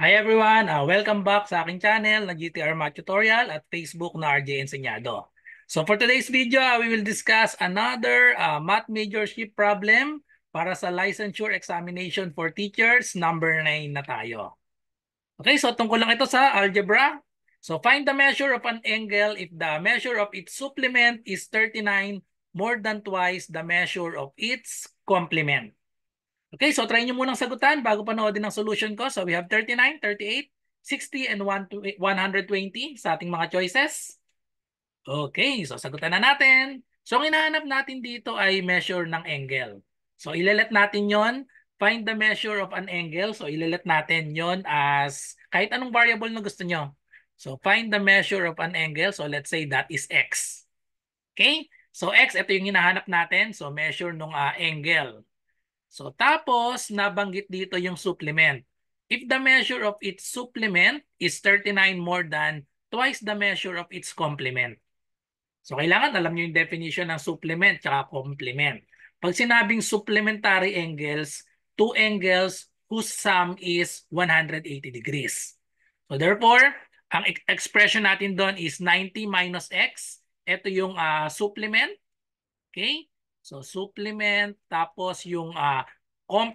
Hi everyone, welcome back sa aking channel na GTR Math Tutorial at Facebook na RJ Enseñado. So for today's video, we will discuss another math majorship problem para sa licensure examination for teachers, number 9 na tayo. Okay, so tungkol lang ito sa algebra. So find the measure of an angle if the measure of its supplement is 39 more than twice the measure of its complement. Okay, so try nyo munang sagutan bago panoodin ang solution ko. So we have 39, 38, 60, and 120 sa ating mga choices. Okay, so sagutan na natin. So ang hinahanap natin dito ay measure ng angle. So ilalet natin yon. Find the measure of an angle. So ilalet natin yon as kahit anong variable na gusto nyo. So find the measure of an angle. So let's say that is x. Okay, so x, ito yung hinahanap natin. So measure ng angle. So tapos nabanggit dito yung supplement. If the measure of its supplement is 39 more than twice the measure of its complement. So kailangan alam niyo yung definition ng supplement at complement. Pag sinabing supplementary angles, two angles whose sum is 180 degrees. So therefore, ang expression natin doon is 90 minus x. Ito yung supplement. Okay? So supplement tapos yung ba't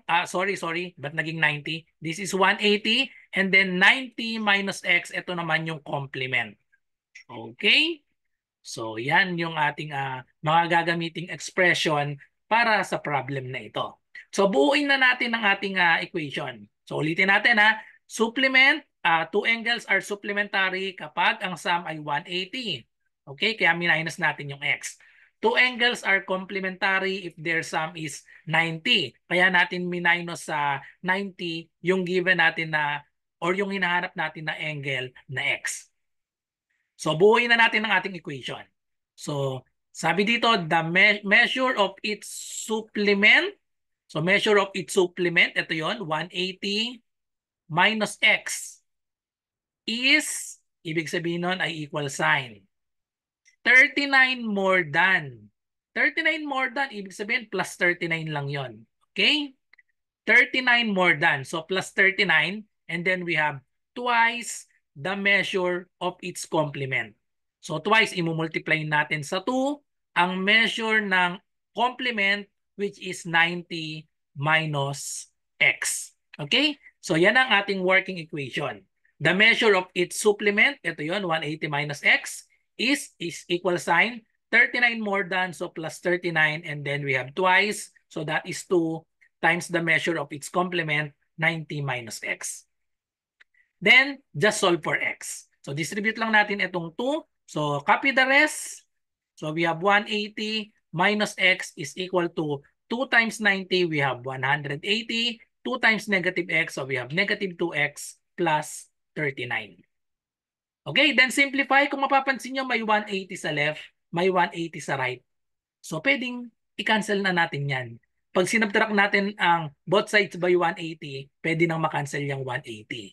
naging 90? This is 180 and then 90 minus x, ito naman yung complement. Okay? So yan yung ating mga gagamiting expression para sa problem na ito. So buuin na natin ang ating equation. So ulitin natin supplement, two angles are supplementary kapag ang sum ay 180. Okay? Kaya minus natin yung x. Two angles are complementary if their sum is 90. Kaya natin minus sa 90 yung given natin na or yung hinahanap natin na angle na x. So buuin na natin ang ating equation. So sabi dito, the measure of its supplement. So measure of its supplement, ito yon 180 minus x is, ibig sabihin nun ay equal sign. 39 more than. 39 more than, ibig sabihin plus 39 lang yon. Okay? 39 more than. So plus 39 and then we have twice the measure of its complement. So twice, imumultiply natin sa 2 ang measure ng complement which is 90 minus x. Okay? So yan ang ating working equation. The measure of its supplement, ito yon 180 minus x, is equal sign 39 more than, so plus 39 and then we have twice, so that is 2 times the measure of its complement, 90 minus x. Then, just solve for x. So, distribute lang natin itong 2. So, copy the rest. So, we have 180 minus x is equal to 2 times 90. We have 180. 2 times negative x. So, we have negative 2x plus 39. Okay, then simplify. Kung mapapansin nyo, may 180 sa left, may 180 sa right. So, pwedeng i-cancel na natin yan. Pag sinubtract natin ang both sides by 180, pwede nang makancel yung 180.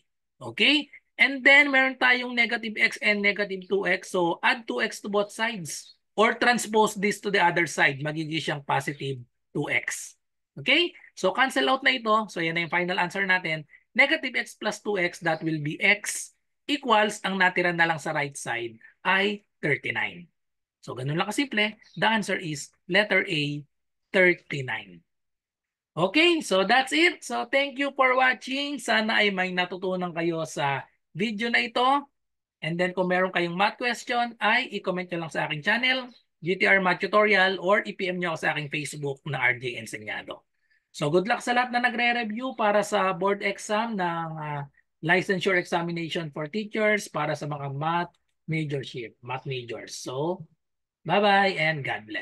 Okay? And then, meron tayong negative x and negative 2x. So, add 2x to both sides. Or transpose this to the other side. Magiging siyang positive 2x. Okay? So, cancel out na ito. So, yan na yung final answer natin. Negative x plus 2x, that will be x equals, ang natira na lang sa right side ay 39. So, ganun lang kasimple. The answer is letter A, 39. Okay, so that's it. So, thank you for watching. Sana ay may natutunan kayo sa video na ito. And then, kung meron kayong math question, ay i-comment nyo lang sa aking channel, GTR Math Tutorial, or i-PM nyo ako sa aking Facebook na RJ Enseñado. So, good luck sa lahat na nagre-review para sa board exam ng licensure examination for teachers para sa mga math majorship, math majors. So, bye-bye and God bless.